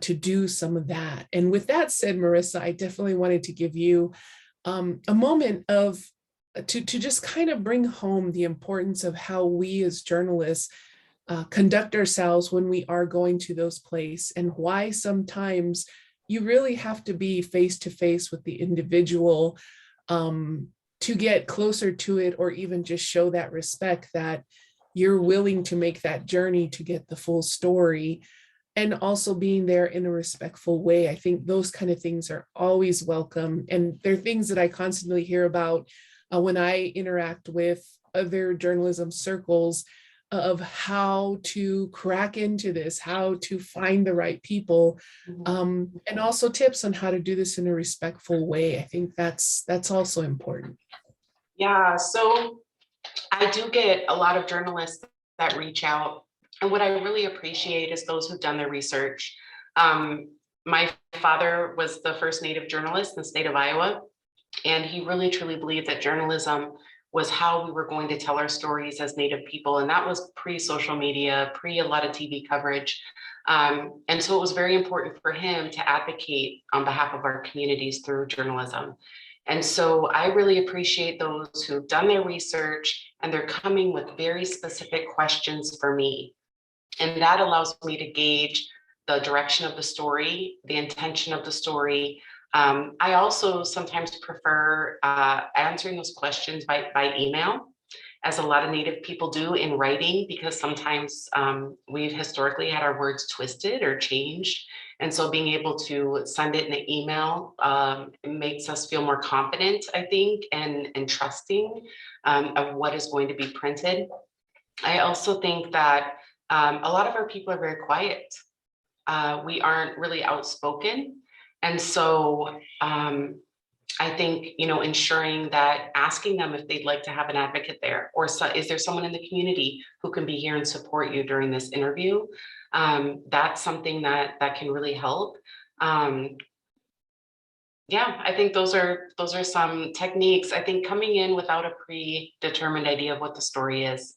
to do some of that. And with that said, Marissa, I definitely wanted to give you a moment of to just kind of bring home the importance of how we as journalists conduct ourselves when we are going to those places, and why sometimes you really have to be face to face with the individual to get closer to it, or even just show that respect that you're willing to make that journey to get the full story, and also being there in a respectful way. I think those kind of things are always welcome. And they're things that I constantly hear about when I interact with other journalism circles, of how to crack into this, how to find the right people, and also tips on how to do this in a respectful way. I think that's also important. Yeah, so I do get a lot of journalists that reach out, and what I really appreciate is those who've done their research. My father was the first Native journalist in the state of Iowa, and he really truly believed that journalism was how we were going to tell our stories as Native people. And that was pre-social media, pre a lot of TV coverage. And so it was very important for him to advocate on behalf of our communities through journalism. And so I really appreciate those who've done their research and they're coming with very specific questions for me. And that allows me to gauge the direction of the story, the intention of the story. I also sometimes prefer answering those questions by email, as a lot of Native people do in writing, because sometimes we've historically had our words twisted or changed. And so being able to send it in an email makes us feel more confident, I think, and trusting of what is going to be printed. I also think that a lot of our people are very quiet. We aren't really outspoken. And so I think, ensuring that, asking them if they'd like to have an advocate there, or is there someone in the community who can be here and support you during this interview? That's something that can really help. Yeah, I think those are some techniques. I think coming in without a predetermined idea of what the story is,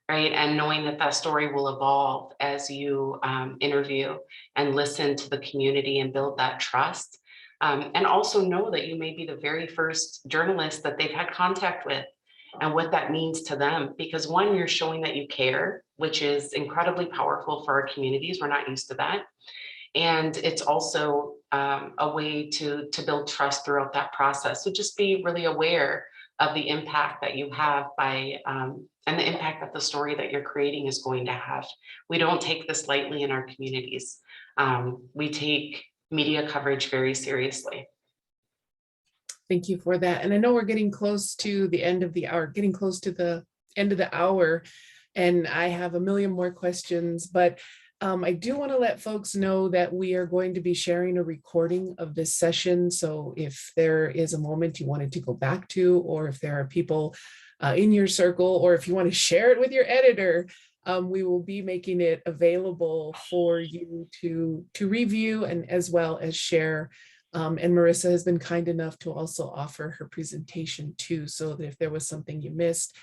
right? And knowing that that story will evolve as you interview and listen to the community and build that trust. And also know that you may be the very first journalist that they've had contact with. and what that means to them. Because one, you're showing that you care, which is incredibly powerful for our communities. We're not used to that. And it's also a way to build trust throughout that process. So just be really aware of the impact that you have by, and the impact that the story that you're creating is going to have. We don't take this lightly in our communities. We take media coverage very seriously. Thank you for that. And I know we're getting close to the end of the hour, getting close to the end of the hour, and I have a million more questions, but I do want to let folks know that we are going to be sharing a recording of this session. So if there is a moment you wanted to go back to, or if there are people in your circle, or if you want to share it with your editor, we will be making it available for you to review and as well as share. And Marissa has been kind enough to also offer her presentation too, so that if there was something you missed,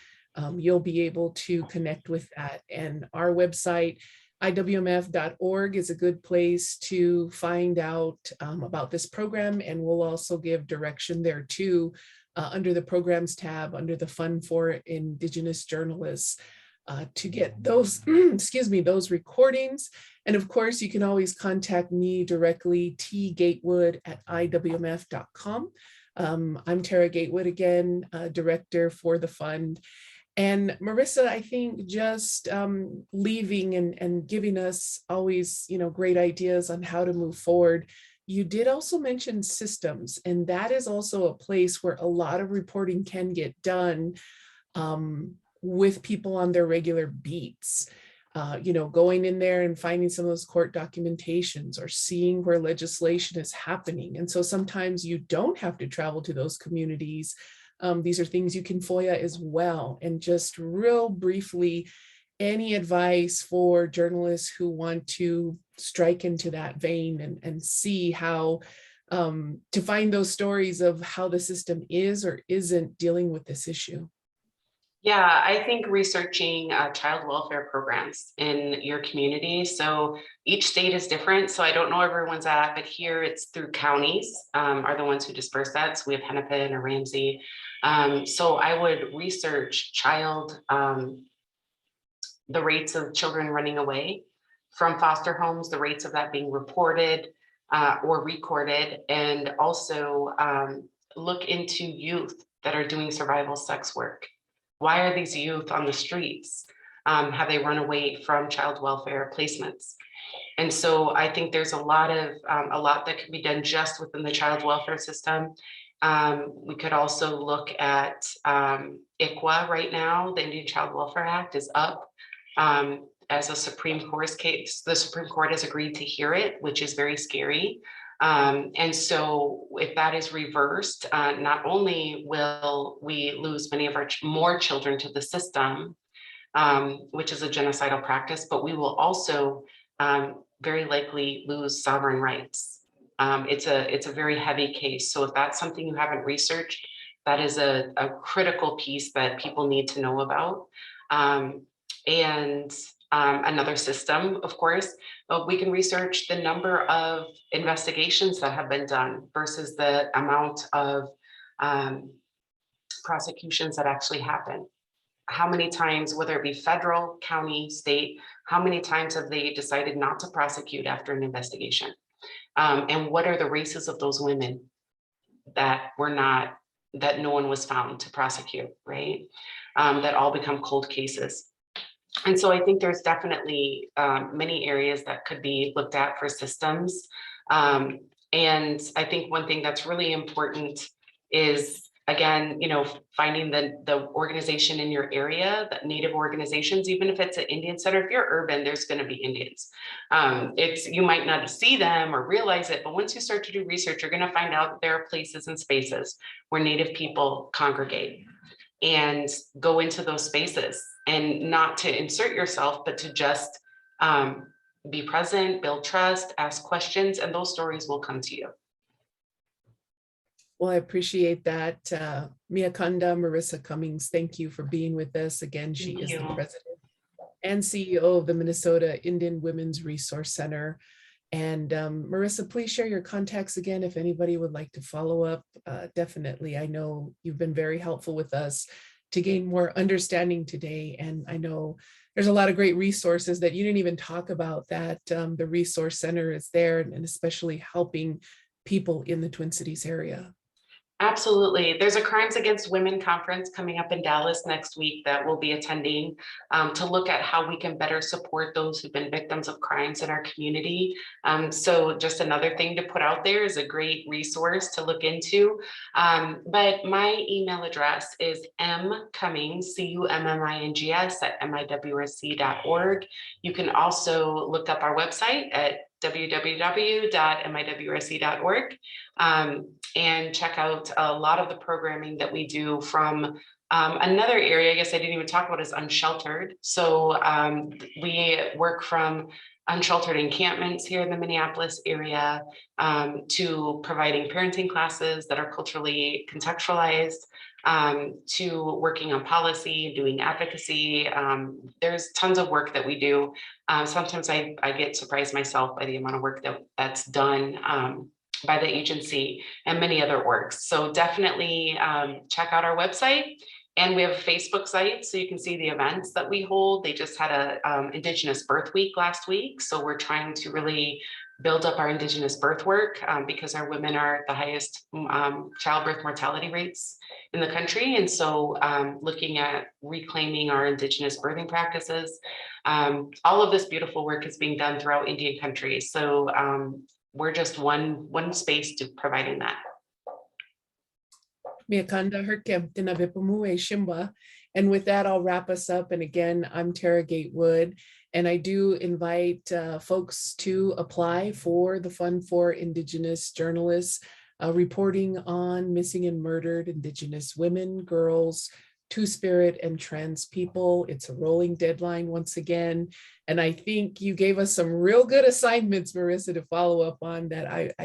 you'll be able to connect with that. And our website, IWMF.org, is a good place to find out about this program, and we'll also give direction there too, under the programs tab, under the Fund for Indigenous Journalists, to get those, excuse me, those recordings. And of course, you can always contact me directly, tgatewood@iwmf.com. I'm Tara Gatewood again, director for the fund. And Marissa, I think just leaving and giving us always, great ideas on how to move forward. You did also mention systems, and that is also a place where a lot of reporting can get done with people on their regular beats. Going in there and finding some of those court documentations or seeing where legislation is happening. And so sometimes you don't have to travel to those communities. These are things you can FOIA as well. And just real briefly, any advice for journalists who want to strike into that vein and see how to find those stories of how the system is or isn't dealing with this issue? Yeah, I think researching child welfare programs in your community. So each state is different. So I don't know everyone's at, but here it's through counties are the ones who disperse that. So we have Hennepin or Ramsey. So I would research the rates of children running away from foster homes, the rates of that being reported or recorded, and also look into youth that are doing survival sex work. Why are these youth on the streets? Have they run away from child welfare placements? And so I think there's a lot that can be done just within the child welfare system. We could also look at ICWA right now. The Indian Child Welfare Act is up as a Supreme Court case. The Supreme Court has agreed to hear it, which is very scary. And so if that is reversed, not only will we lose many of our more children to the system, which is a genocidal practice, but we will also very likely lose sovereign rights. It's a very heavy case. So if that's something you haven't researched, that is a critical piece that people need to know about. Another system, of course, we can research the number of investigations that have been done versus the amount of prosecutions that actually happen. How many times, whether it be federal, county, state, how many times have they decided not to prosecute after an investigation? And what are the races of those women that no one was found to prosecute, right? That all become cold cases. And so I think there's definitely many areas that could be looked at for systems. And I think one thing that's really important is, again, finding the organization in your area, that Native organizations, even if it's an Indian center. If you're urban, there's going to be Indians. You might not see them or realize it, but once you start to do research, you're going to find out that there are places and spaces where Native people congregate, and go into those spaces, and not to insert yourself, but to just be present, build trust, ask questions, and those stories will come to you. Well, I appreciate that. Miyakonda, Marisa Cummings, thank you for being with us. Again, she is the president and CEO of the Minnesota Indian Women's Resource Center. And Marissa, please share your contacts again if anybody would like to follow up. Definitely, I know you've been very helpful with us to gain more understanding today. And I know there's a lot of great resources that you didn't even talk about, that the Resource Center is there, and especially helping people in the Twin Cities area. Absolutely. There's a Crimes Against Women conference coming up in Dallas next week that we'll be attending to look at how we can better support those who've been victims of crimes in our community. So just another thing to put out there is a great resource to look into. But my email address is mcummings, CUMMINGS at MIWRC.org. You can also look up our website at www.miwrc.org and check out a lot of the programming that we do from another area, I guess I didn't even talk about, is Unsheltered. So we work from unsheltered encampments here in the Minneapolis area to providing parenting classes that are culturally contextualized, to working on policy, doing advocacy. There's tons of work that we do. Sometimes I get surprised myself by the amount of work that's done by the agency and many other orgs. So definitely check out our website. And we have a Facebook site, so you can see the events that we hold. They just had a Indigenous Birth Week last week. So we're trying to really build up our Indigenous birth work because our women are the highest childbirth mortality rates in the country. And so looking at reclaiming our Indigenous birthing practices, all of this beautiful work is being done throughout Indian country. So we're just one space to providing that. Miyakonda herkem tinabepamu shimba. And with that, I'll wrap us up. And again, I'm Tara Gatewood, and I do invite folks to apply for the Fund for Indigenous Journalists, reporting on missing and murdered Indigenous women, girls, Two-Spirit and trans people. It's a rolling deadline once again. And I think you gave us some real good assignments, Marissa, to follow up on that.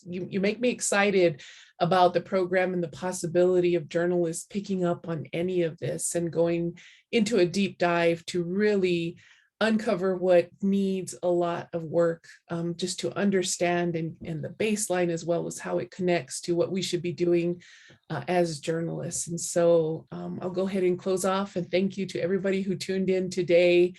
You make me excited about the program and the possibility of journalists picking up on any of this and going into a deep dive to really uncover what needs a lot of work, just to understand and the baseline, as well as how it connects to what we should be doing as journalists. And so I'll go ahead and close off, and thank you to everybody who tuned in today.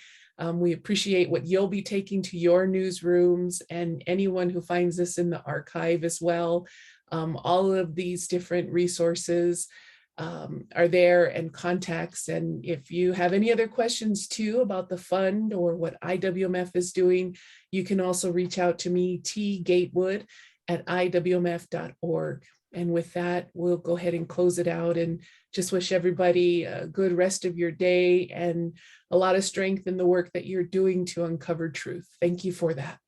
We appreciate what you'll be taking to your newsrooms, and anyone who finds this in the archive as well. All of these different resources are there, and contacts. And if you have any other questions too about the fund or what IWMF is doing, you can also reach out to me, tgatewood@iwmf.org. And with that, we'll go ahead and close it out, and just wish everybody a good rest of your day and a lot of strength in the work that you're doing to uncover truth. Thank you for that.